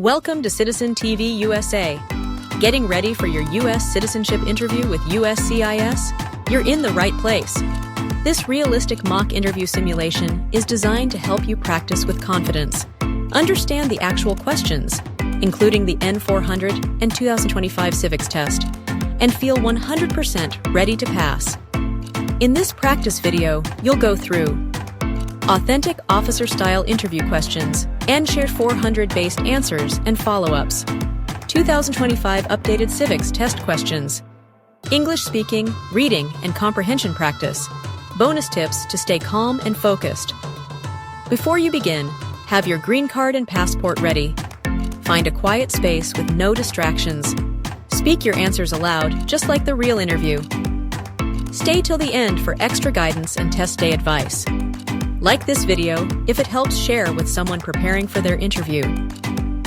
Welcome to Citizen TV USA. Getting ready for your US citizenship interview with USCIS? You're in the right place. This realistic mock interview simulation is designed to help you practice with confidence. Understand the actual questions, including the N400 and 2025 civics test, and feel 100% ready to pass. In this practice video, you'll go through authentic officer-style interview questions, N400-based answers and follow-ups, 2025 updated civics test questions, English speaking, reading, and comprehension practice, bonus tips to stay calm and focused. Before you begin, have your green card and passport ready. Find a quiet space with no distractions. Speak your answers aloud, just like the real interview. Stay till the end for extra guidance and test day advice. Like this video if it helps share with someone preparing for their interview.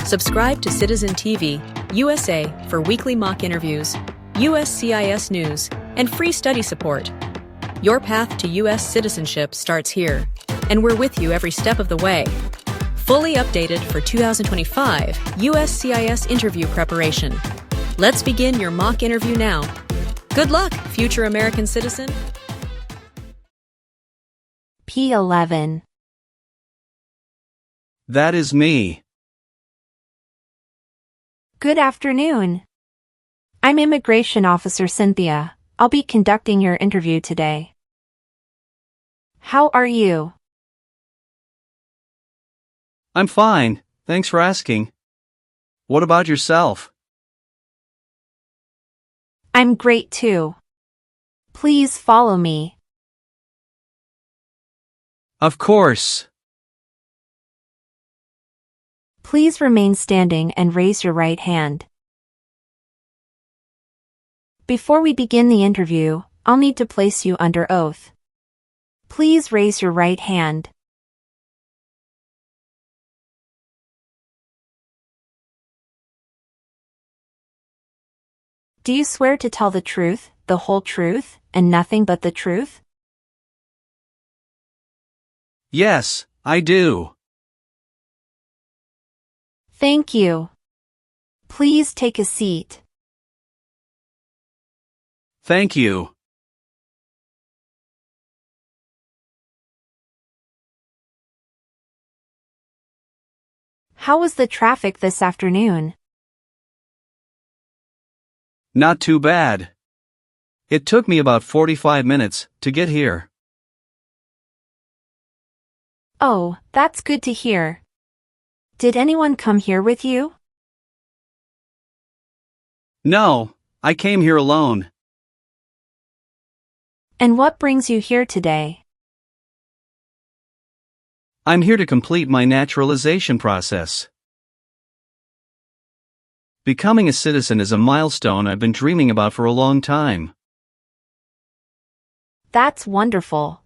Subscribe to Citizen TV USA for weekly mock interviews, USCIS news, and free study support. Your path to US citizenship starts here, and we're with you every step of the way. Fully updated for 2025 USCIS interview preparation. Let's begin your mock interview now. Good luck, future American citizen. P11. That is me. Good afternoon. I'm Immigration Officer Cynthia. I'll be conducting your interview today. How are you? I'm fine, thanks for asking. What about yourself? I'm great too. Please follow me. Of course. Please remain standing and raise your right hand. Before we begin the interview, I'll need to place you under oath. Please raise your right hand. Do you swear to tell the truth, the whole truth, and nothing but the truth? Yes, I do. Thank you. Please take a seat. Thank you. How was the traffic this afternoon? Not too bad. It took me about 45 minutes to get here. Oh, that's good to hear. Did anyone come here with you? No, I came here alone. And what brings you here today? I'm here to complete my naturalization process. Becoming a citizen is a milestone I've been dreaming about for a long time. That's wonderful.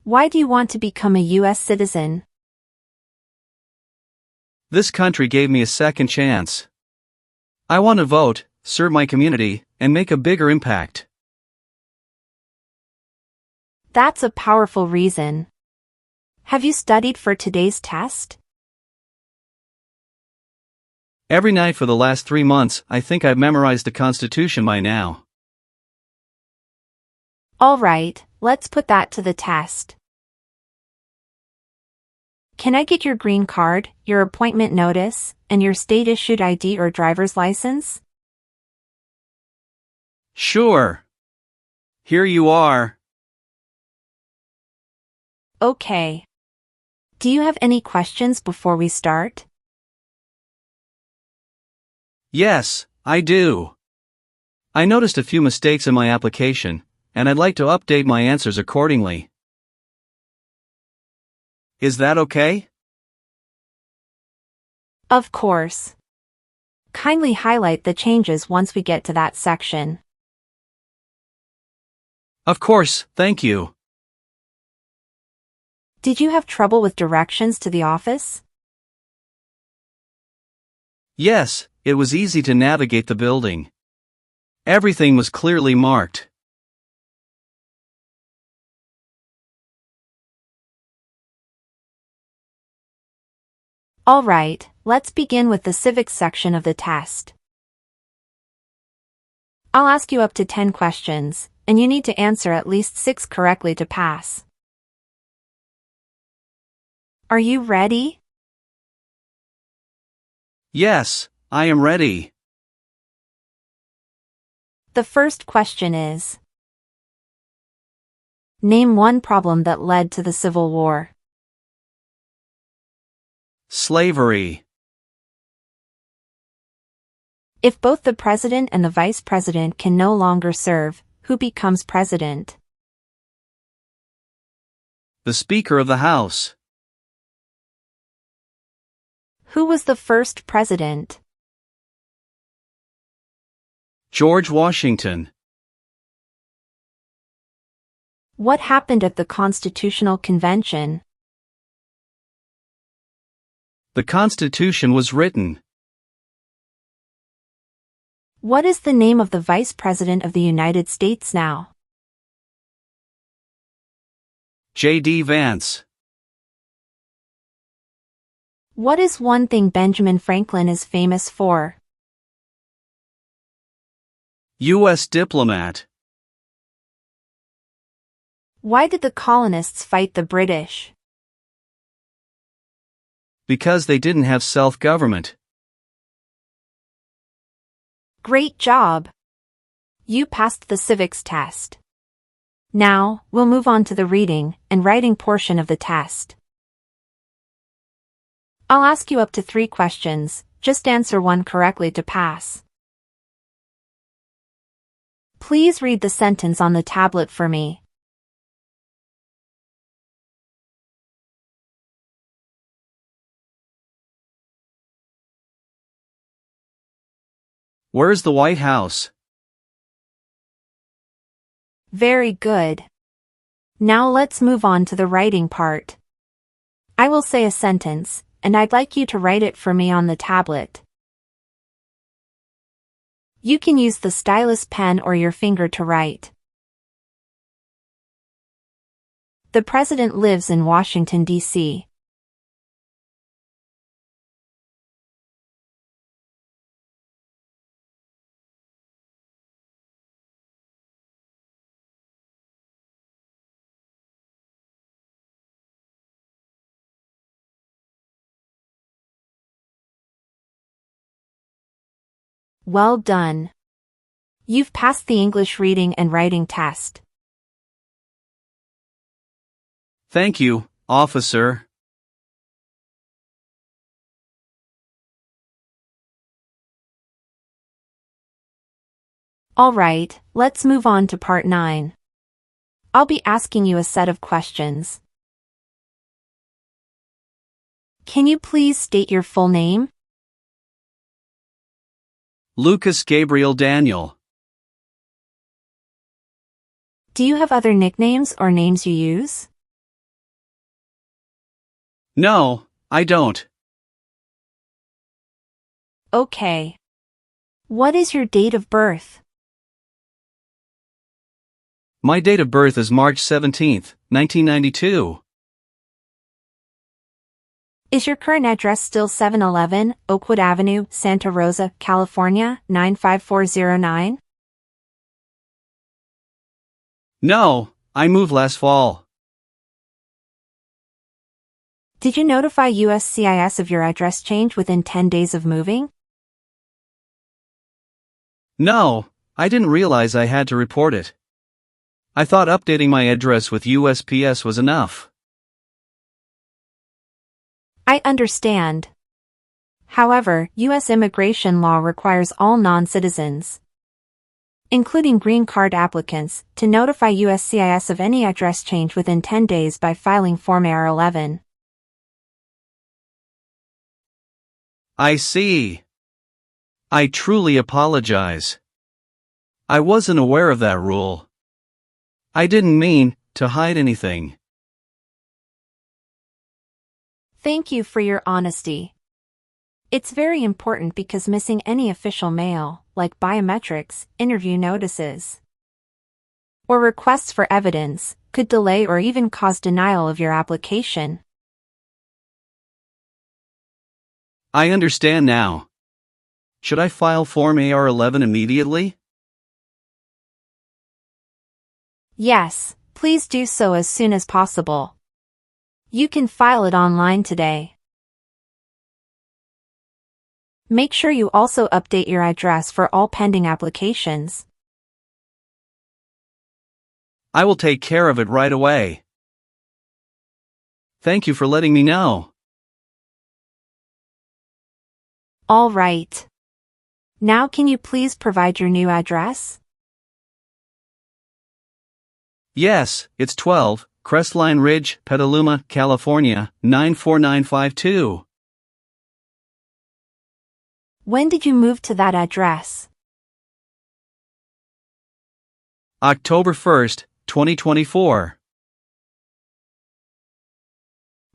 Why do you want to become a US citizen? This country gave me a second chance. I want to vote, serve my community, and make a bigger impact. That's a powerful reason. Have you studied for today's test? Every night for the last 3 months, I think I've memorized the Constitution by now. All right, let's put that to the test. Can I get your green card, your appointment notice, and your state-issued ID or driver's license? Sure. Here you are. Okay. Do you have any questions before we start? Yes, I do. I noticed a few mistakes in my application, and I'd like to update my answers accordingly. Is that okay? Of course. Kindly highlight the changes once we get to that section. Of course, thank you. Did you have trouble with directions to the office? Yes, it was easy to navigate the building. Everything was clearly marked. Alright, let's begin with the civics section of the test. I'll ask you up to 10 questions, and you need to answer at least 6 correctly to pass. Are you ready? Yes, I am ready. The first question is: name one problem that led to the Civil War. Slavery. If both the president and the vice president can no longer serve, who becomes president? The Speaker of the House. Who was the first president? George Washington. What happened at the Constitutional Convention? The Constitution was written. What is the name of the Vice President of the United States now? J.D. Vance. What is one thing Benjamin Franklin is famous for? U.S. diplomat. Why did the colonists fight the British? Because they didn't have self-government. Great job! You passed the civics test. Now, we'll move on to the reading and writing portion of the test. I'll ask you up to 3 questions, just answer one correctly to pass. Please read the sentence on the tablet for me. Where's the White House? Very good. Now let's move on to the writing part. I will say a sentence, and I'd like you to write it for me on the tablet. You can use the stylus pen or your finger to write. The president lives in Washington, D.C. Well done. You've passed the English reading and writing test. Thank you, officer. Alright, let's move on to part 9. I'll be asking you a set of questions. Can you please state your full name? Lucas Gabriel Daniel. Do you have other nicknames or names you use? No, I don't. Okay. What is your date of birth? My date of birth is March 17th, 1992. Is your current address still 711 Oakwood Avenue, Santa Rosa, California, 95409? No, I moved last fall. Did you notify USCIS of your address change within 10 days of moving? No, I didn't realize I had to report it. I thought updating my address with USPS was enough. I understand. However, U.S. immigration law requires all non-citizens, including green card applicants, to notify USCIS of any address change within 10 days by filing Form AR-11. I see. I truly apologize. I wasn't aware of that rule. I didn't mean to hide anything. Thank you for your honesty. It's very important because missing any official mail, like biometrics, interview notices, or requests for evidence, could delay or even cause denial of your application. I understand now. Should I file Form AR-11 immediately? Yes, please do so as soon as possible. You can file it online today. Make sure you also update your address for all pending applications. I will take care of it right away. Thank you for letting me know. All right. Now can you please provide your new address? Yes, it's 12, Crestline Ridge, Petaluma, California, 94952. When did you move to that address? October 1st, 2024.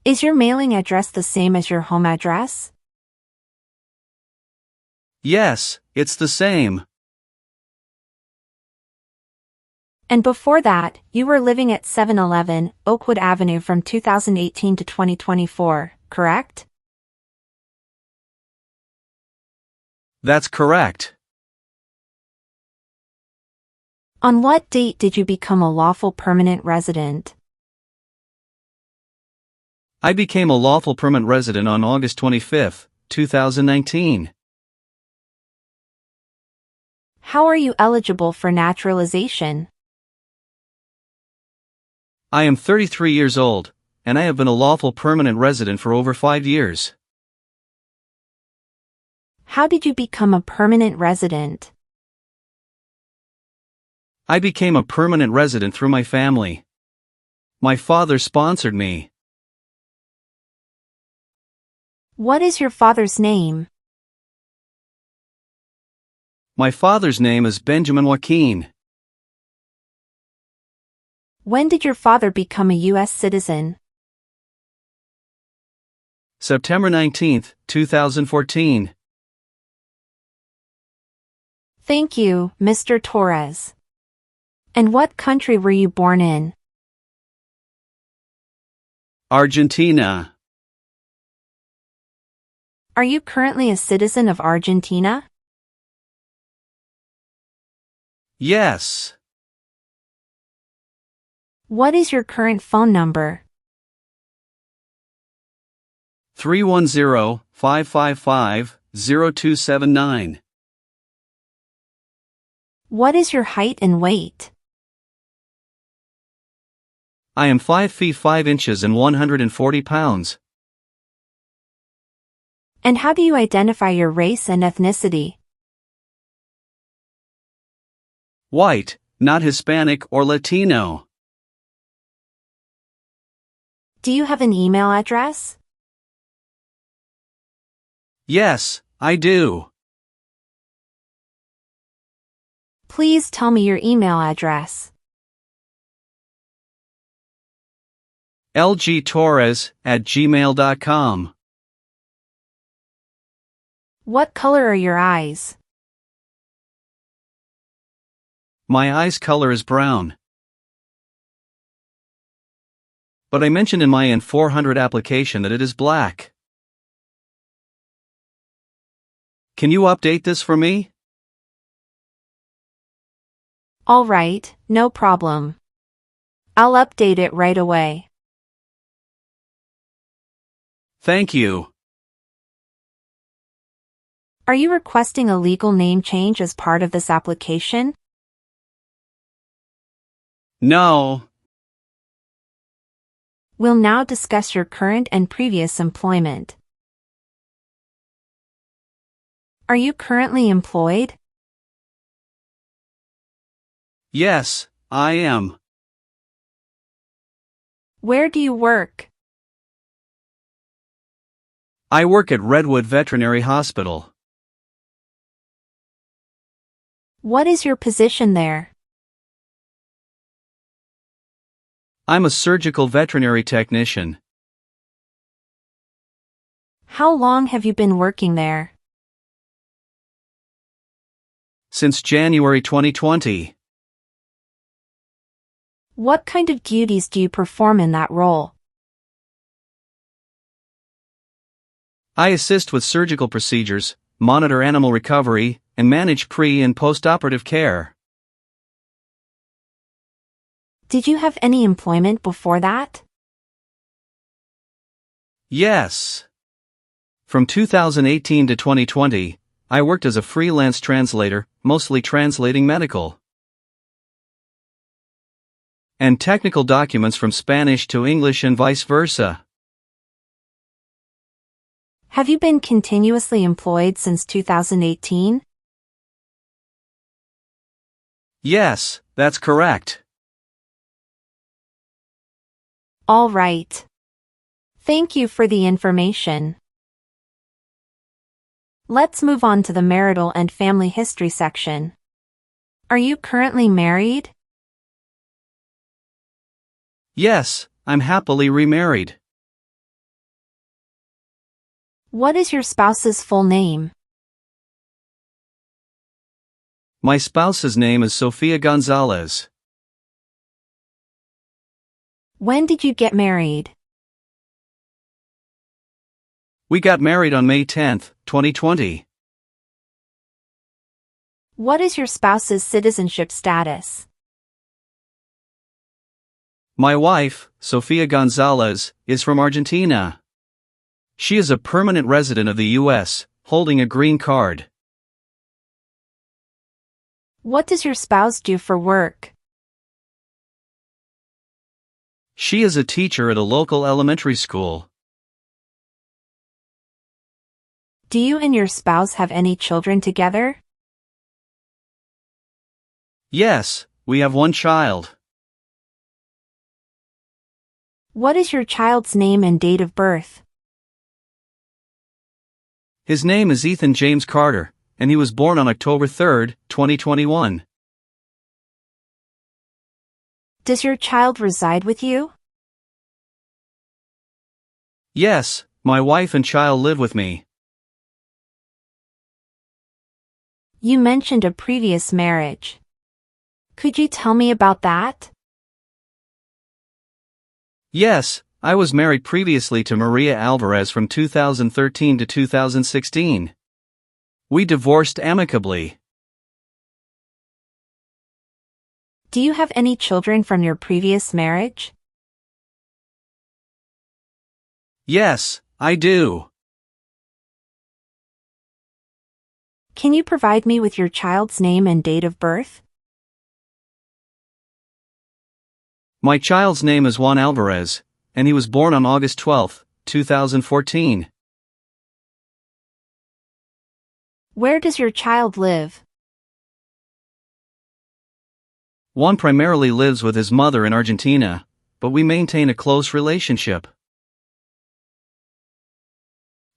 Is your mailing address the same as your home address? Yes, it's the same. And before that, you were living at 711 Oakwood Avenue from 2018 to 2024, correct? That's correct. On what date did you become a lawful permanent resident? I became a lawful permanent resident on August 25, 2019. How are you eligible for naturalization? I am 33 years old, and I have been a lawful permanent resident for over 5 years. How did you become a permanent resident? I became a permanent resident through my family. My father sponsored me. What is your father's name? My father's name is Benjamin Joaquin. When did your father become a US citizen? September 19, 2014. Thank you, Mr. Torres. And what country were you born in? Argentina. Are you currently a citizen of Argentina? Yes. What is your current phone number? 310-555-0279. What is your height and weight? I am 5 feet 5 inches and 140 pounds. And how do you identify your race and ethnicity? White, not Hispanic or Latino. Do you have an email address? Yes, I do. Please tell me your email address. lgtorres@gmail.com. What color are your eyes? My eyes color is brown. But I mentioned in my N400 application that it is black. Can you update this for me? All right, no problem. I'll update it right away. Thank you. Are you requesting a legal name change as part of this application? No. We'll now discuss your current and previous employment. Are you currently employed? Yes, I am. Where do you work? I work at Redwood Veterinary Hospital. What is your position there? I'm a surgical veterinary technician. How long have you been working there? Since January 2020. What kind of duties do you perform in that role? I assist with surgical procedures, monitor animal recovery, and manage pre- and post-operative care. Did you have any employment before that? Yes. From 2018 to 2020, I worked as a freelance translator, mostly translating medical and technical documents from Spanish to English and vice versa. Have you been continuously employed since 2018? Yes, that's correct. All right. Thank you for the information. Let's move on to the marital and family history section. Are you currently married? Yes, I'm happily remarried. What is your spouse's full name? My spouse's name is Sofia Gonzalez. When did you get married? We got married on May 10, 2020. What is your spouse's citizenship status? My wife, Sofia Gonzalez, is from Argentina. She is a permanent resident of the U.S., holding a green card. What does your spouse do for work? She is a teacher at a local elementary school. Do you and your spouse have any children together? Yes, we have one child. What is your child's name and date of birth? His name is Ethan James Carter, and he was born on October 3, 2021. Does your child reside with you? Yes, my wife and child live with me. You mentioned a previous marriage. Could you tell me about that? Yes, I was married previously to Maria Alvarez from 2013 to 2016. We divorced amicably. Do you have any children from your previous marriage? Yes, I do. Can you provide me with your child's name and date of birth? My child's name is Juan Alvarez, and he was born on August 12, 2014. Where does your child live? Juan primarily lives with his mother in Argentina, but we maintain a close relationship.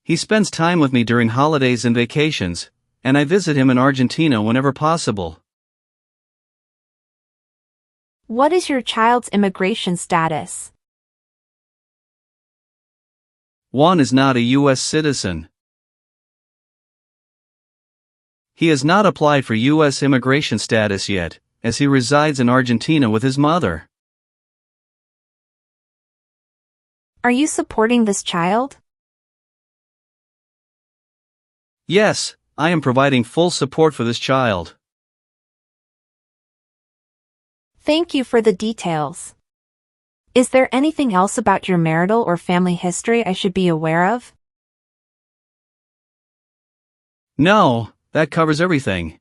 He spends time with me during holidays and vacations, and I visit him in Argentina whenever possible. What is your child's immigration status? Juan is not a U.S. citizen. He has not applied for U.S. immigration status yet, as he resides in Argentina with his mother. Are you supporting this child? Yes, I am providing full support for this child. Thank you for the details. Is there anything else about your marital or family history I should be aware of? No, that covers everything.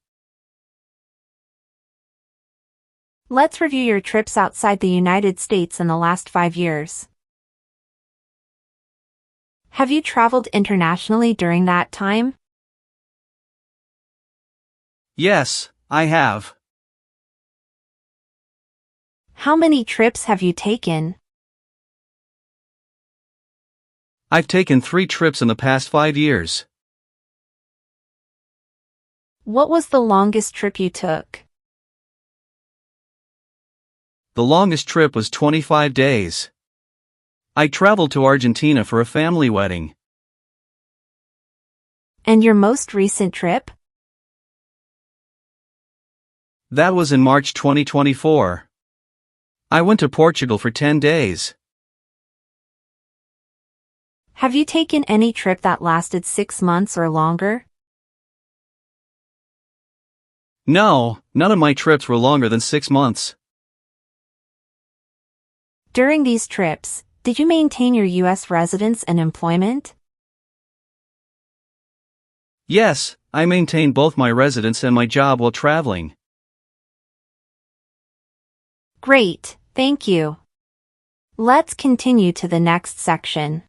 Let's review your trips outside the United States in the last 5 years. Have you traveled internationally during that time? Yes, I have. How many trips have you taken? I've taken 3 trips in the past 5 years. What was the longest trip you took? The longest trip was 25 days. I traveled to Argentina for a family wedding. And your most recent trip? That was in March 2024. I went to Portugal for 10 days. Have you taken any trip that lasted 6 months or longer? No, none of my trips were longer than 6 months. During these trips, did you maintain your U.S. residence and employment? Yes, I maintained both my residence and my job while traveling. Great, thank you. Let's continue to the next section.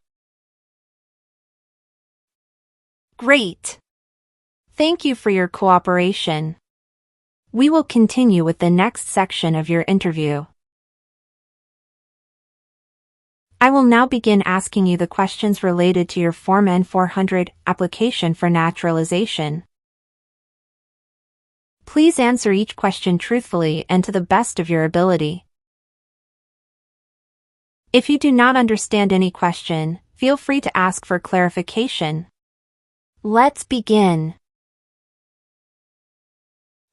Great. Thank you for your cooperation. We will continue with the next section of your interview. I will now begin asking you the questions related to your Form N400 application for naturalization. Please answer each question truthfully and to the best of your ability. If you do not understand any question, feel free to ask for clarification. Let's begin.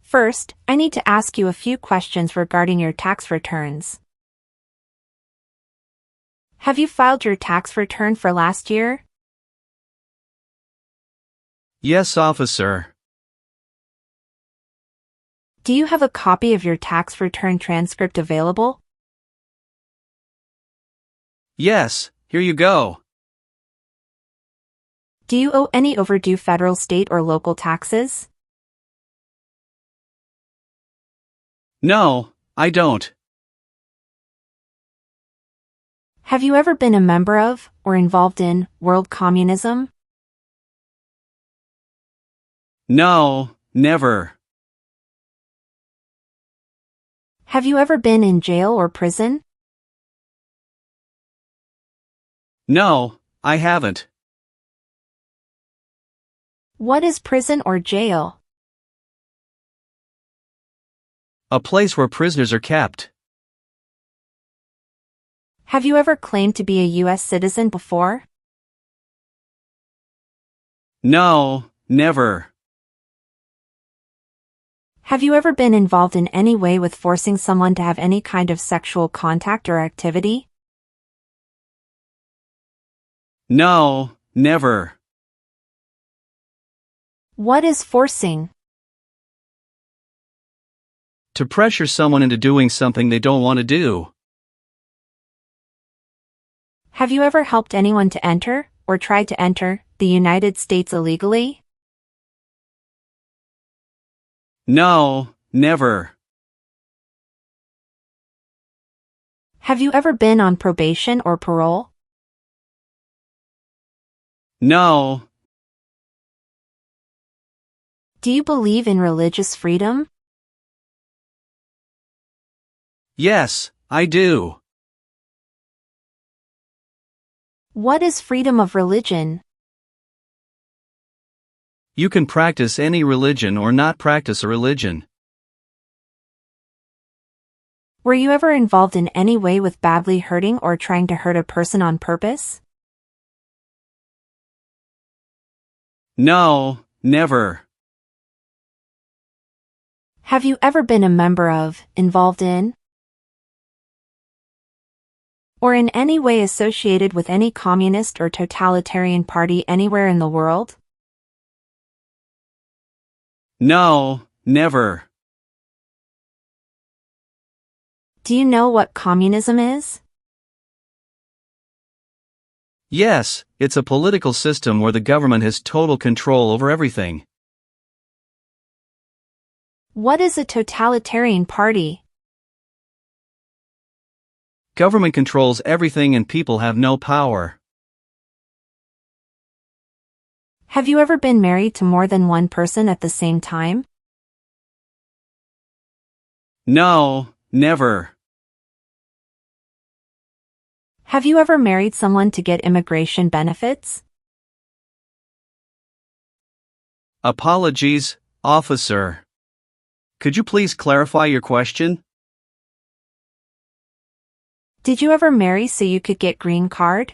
First, I need to ask you a few questions regarding your tax returns. Have you filed your tax return for last year? Yes, officer. Do you have a copy of your tax return transcript available? Yes, here you go. Do you owe any overdue federal, state, or local taxes? No, I don't. Have you ever been a member of, or involved in, world communism? No, never. Have you ever been in jail or prison? No, I haven't. What is prison or jail? A place where prisoners are kept. Have you ever claimed to be a U.S. citizen before? No, never. Have you ever been involved in any way with forcing someone to have any kind of sexual contact or activity? No, never. What is forcing? To pressure someone into doing something they don't want to do. Have you ever helped anyone to enter, or tried to enter, the United States illegally? No, never. Have you ever been on probation or parole? No. Do you believe in religious freedom? Yes, I do. What is freedom of religion? You can practice any religion or not practice a religion. Were you ever involved in any way with badly hurting or trying to hurt a person on purpose? No, never. Have you ever been a member of, involved in, or in any way associated with any communist or totalitarian party anywhere in the world? No, never. Do you know what communism is? Yes, it's a political system where the government has total control over everything. What is a totalitarian party? Government controls everything and people have no power. Have you ever been married to more than one person at the same time? No, never. Have you ever married someone to get immigration benefits? Apologies, officer. Could you please clarify your question? Did you ever marry so you could get green card?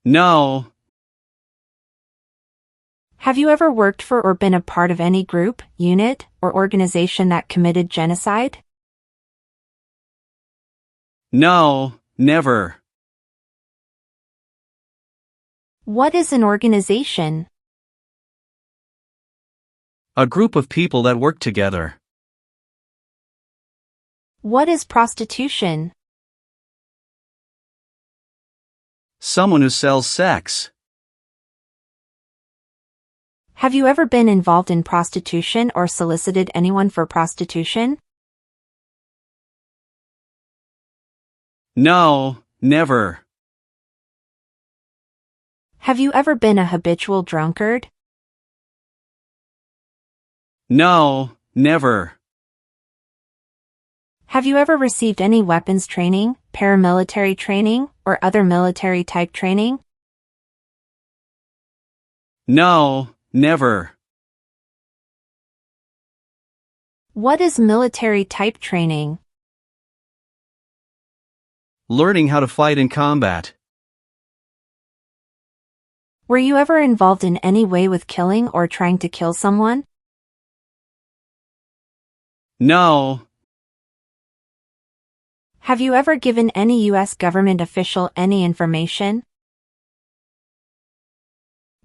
No. Have you ever worked for or been a part of any group, unit, or organization that committed genocide? No, never. What is an organization? A group of people that work together. What is prostitution? Someone who sells sex. Have you ever been involved in prostitution or solicited anyone for prostitution? No, never. Have you ever been a habitual drunkard? No, never. Have you ever received any weapons training, paramilitary training, or other military-type training? No, never. What is military-type training? Learning how to fight in combat. Were you ever involved in any way with killing or trying to kill someone? No. Have you ever given any U.S. government official any information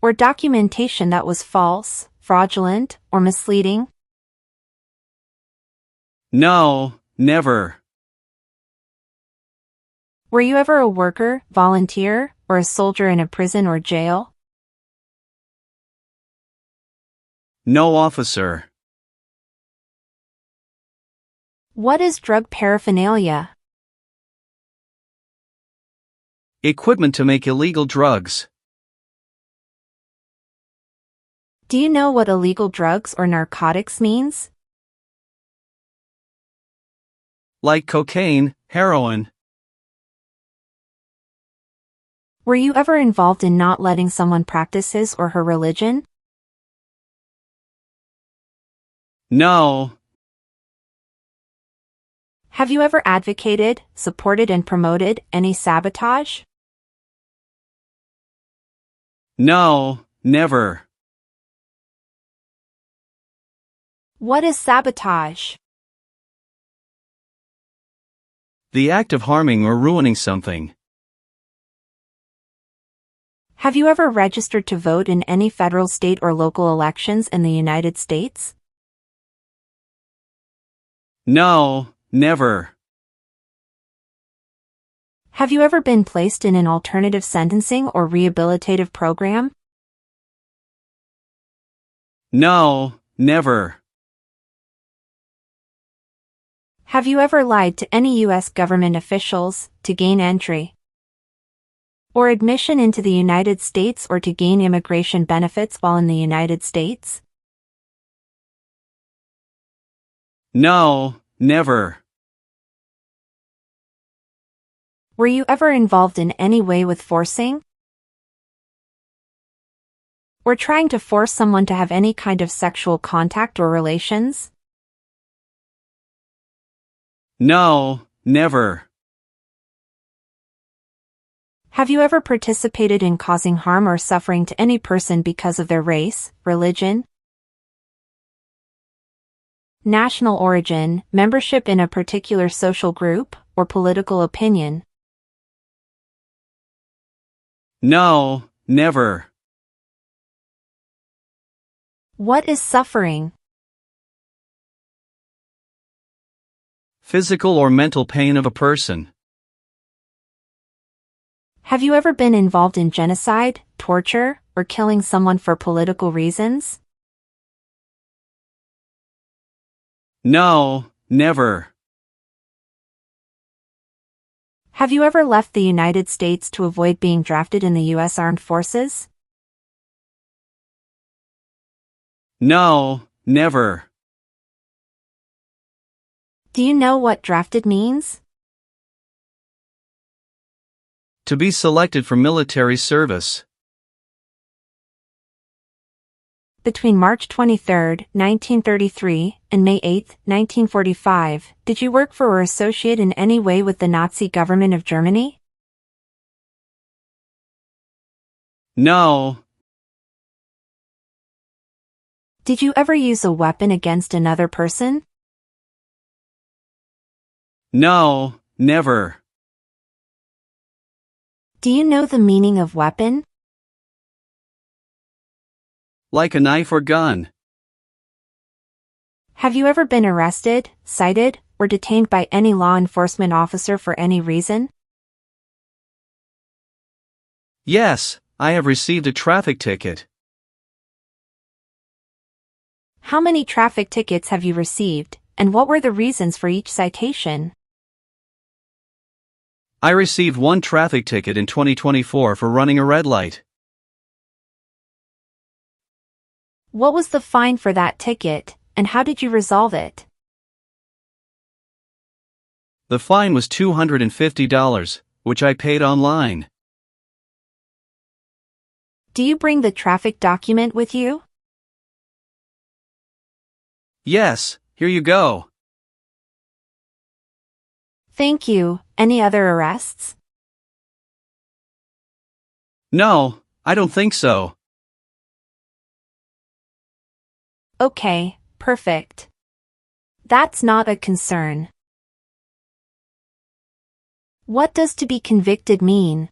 or documentation that was false, fraudulent, or misleading? No, never. Were you ever a worker, volunteer, or a soldier in a prison or jail? No, officer. What is drug paraphernalia? Equipment to make illegal drugs. Do you know what illegal drugs or narcotics means? Like cocaine, heroin. Were you ever involved in not letting someone practice his or her religion? No. Have you ever advocated, supported, and promoted any sabotage? No, never. What is sabotage? The act of harming or ruining something. Have you ever registered to vote in any federal, state, or local elections in the United States? No, never. Have you ever been placed in an alternative sentencing or rehabilitative program? No, never. Have you ever lied to any U.S. government officials to gain entry or admission into the United States or to gain immigration benefits while in the United States? No, never. Were you ever involved in any way with forcing or trying to force someone to have any kind of sexual contact or relations? No, never. Have you ever participated in causing harm or suffering to any person because of their race, religion, national origin, membership in a particular social group, or political opinion? No, never. What is suffering? Physical or mental pain of a person. Have you ever been involved in genocide, torture, or killing someone for political reasons? No, never. Have you ever left the United States to avoid being drafted in the U.S. Armed Forces? No, never. Do you know what drafted means? To be selected for military service. Between March 23, 1933, and May 8, 1945, did you work for or associate in any way with the Nazi government of Germany? No. Did you ever use a weapon against another person? No, never. Do you know the meaning of weapon? like a knife or gun. Have you ever been arrested, cited, or detained by any law enforcement officer for any reason? Yes, I have received a traffic ticket. How many traffic tickets have you received, and what were the reasons for each citation? I received one traffic ticket in 2024 for running a red light. What was the fine for that ticket, and how did you resolve it? The fine was $250, which I paid online. Do you bring the traffic document with you? Yes, here you go. Thank you. Any other arrests? No, I don't think so. Okay, perfect. That's not a concern. What does to be convicted mean?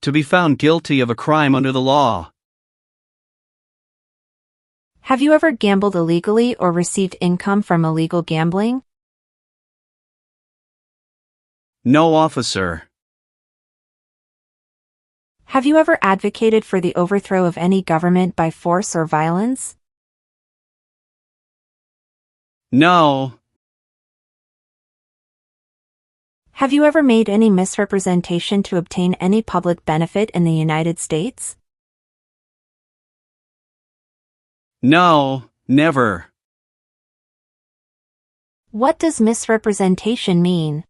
To be found guilty of a crime under the law. Have you ever gambled illegally or received income from illegal gambling? No, officer. Have you ever advocated for the overthrow of any government by force or violence? No. Have you ever made any misrepresentation to obtain any public benefit in the United States? No, never. What does misrepresentation mean?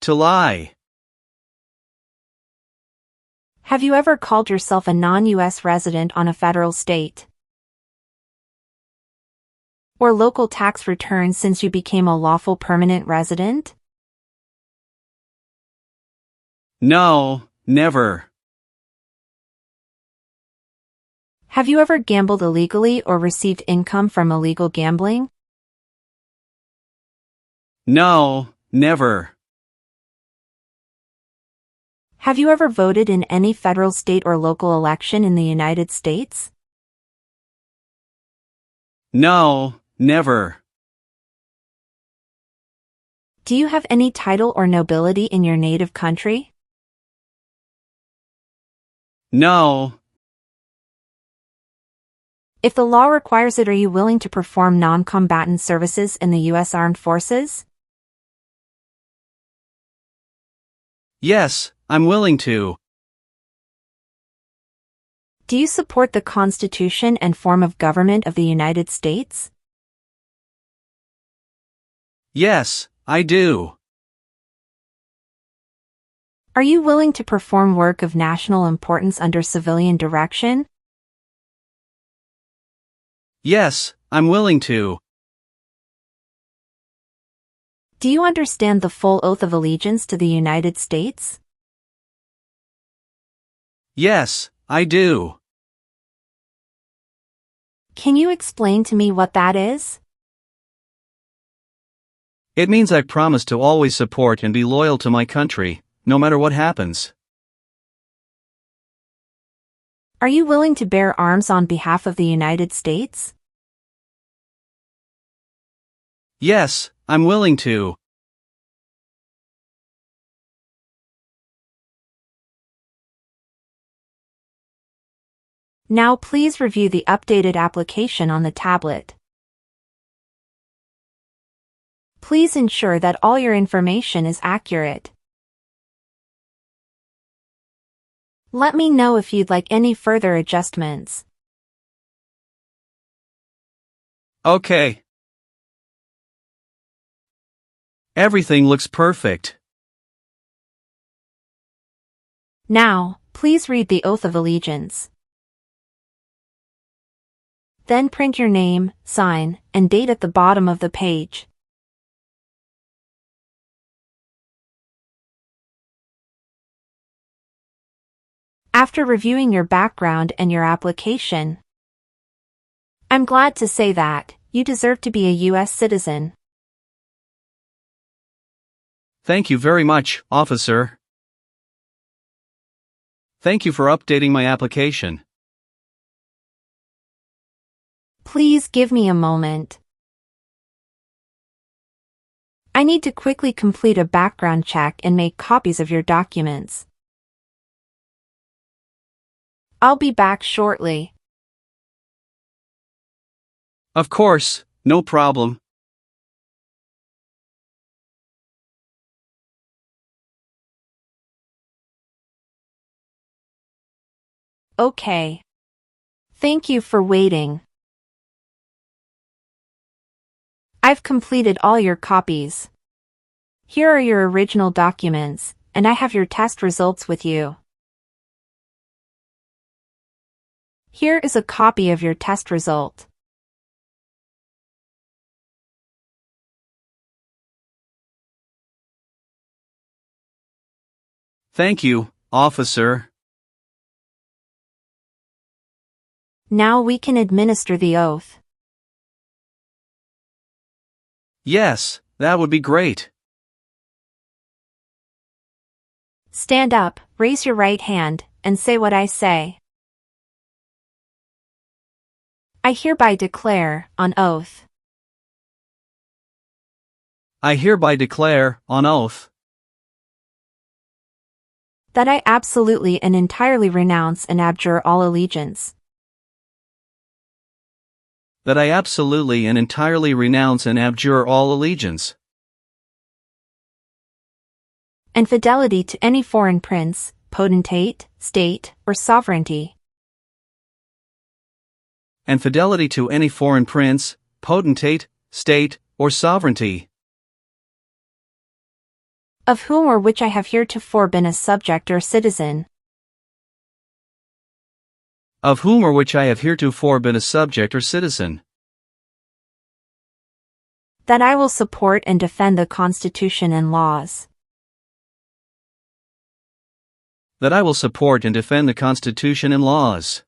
To lie. Have you ever called yourself a non-US resident on a federal, state, or local tax return since you became a lawful permanent resident? No, never. Have you ever gambled illegally or received income from illegal gambling? No, never. Have you ever voted in any federal, state, or local election in the United States? No, never. Do you have any title or nobility in your native country? No. If the law requires it, are you willing to perform non-combatant services in the U.S. Armed Forces? Yes, I'm willing to. Do you support the Constitution and form of government of the United States? Yes, I do. Are you willing to perform work of national importance under civilian direction? Yes, I'm willing to. Do you understand the full oath of allegiance to the United States? Yes, I do. Can you explain to me what that is? It means I promise to always support and be loyal to my country, no matter what happens. Are you willing to bear arms on behalf of the United States? Yes, I'm willing to. Now please review the updated application on the tablet. Please ensure that all your information is accurate. Let me know if you'd like any further adjustments. Okay. Everything looks perfect. Now, please read the Oath of Allegiance. Then print your name, sign, and date at the bottom of the page. After reviewing your background and your application, I'm glad to say that you deserve to be a U.S. citizen. Thank you very much, officer. Thank you for updating my application. Please give me a moment. I need to quickly complete a background check and make copies of your documents. I'll be back shortly. Of course, no problem. Okay. Thank you for waiting. I've completed all your copies. Here are your original documents, and I have your test results with you. Here is a copy of your test result. Thank you, officer. Now we can administer the oath. Yes, that would be great. Stand up, raise your right hand, and say what I say. I hereby declare, on oath. I hereby declare, on oath, that I absolutely and entirely renounce and abjure all allegiance. that I absolutely and entirely renounce and abjure all allegiance and fidelity to any foreign prince, potentate, state, or sovereignty. and fidelity to any foreign prince, potentate, state, or sovereignty, of whom or which I have heretofore been a subject or citizen. of whom or which I have heretofore been a subject or citizen. That I will support and defend the Constitution and laws That I will support and defend the Constitution and laws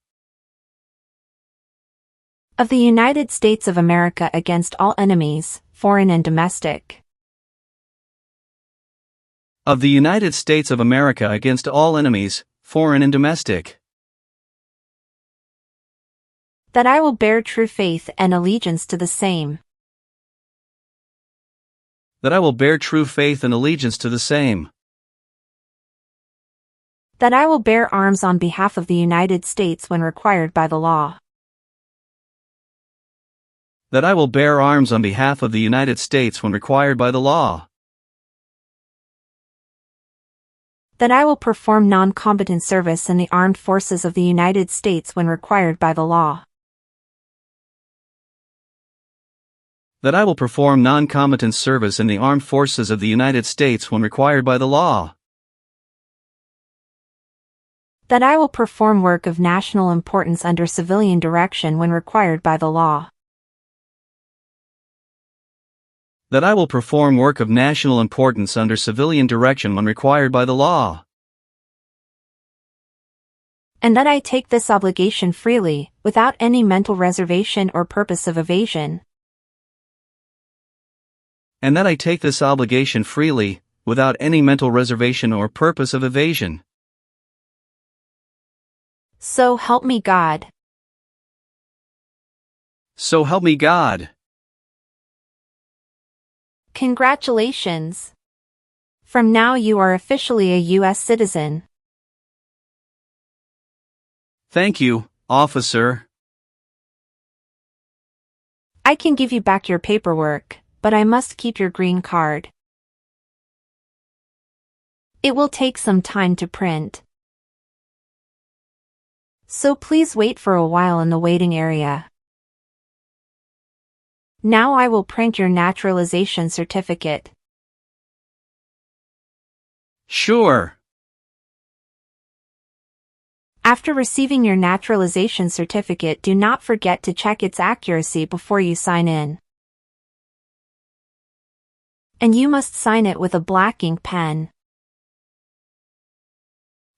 of the United States of America against all enemies, foreign and domestic. of the United States of America against all enemies, foreign and domestic. That I will bear true faith and allegiance to the same. That I will bear true faith and allegiance to the same. That I will bear arms on behalf of the United States when required by the law. That I will bear arms on behalf of the United States when required by the law. That I will perform non-combatant service in the armed forces of the United States when required by the law. That I will perform non-combatant service in the armed forces of the United States when required by the law. That I will perform work of national importance under civilian direction when required by the law. That I will perform work of national importance under civilian direction when required by the law. And that I take this obligation freely, without any mental reservation or purpose of evasion. And that I take this obligation freely, without any mental reservation or purpose of evasion. So help me God. So help me God. Congratulations. From now you are officially a US citizen. Thank you, officer. I can give you back your paperwork, but I must keep your green card. It will take some time to print. So please wait for a while in the waiting area. Now I will print your naturalization certificate. Sure. After receiving your naturalization certificate, do not forget to check its accuracy before you sign in. And you must sign it with a black ink pen.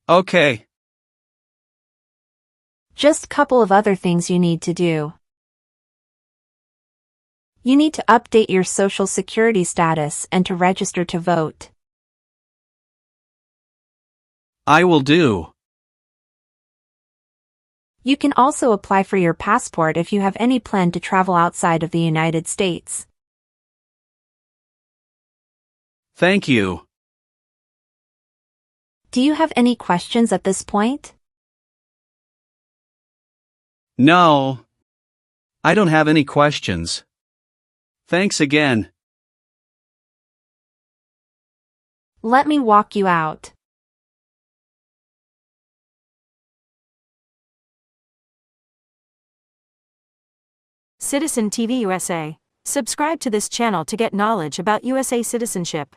Okay. Just a couple of other things you need to do. You need to update your Social Security status and to register to vote. I will do. You can also apply for your passport if you have any plan to travel outside of the United States. Thank you. Do you have any questions at this point? No. I don't have any questions. Thanks again. Let me walk you out. Citizen TV USA. Subscribe to this channel to get knowledge about USA citizenship.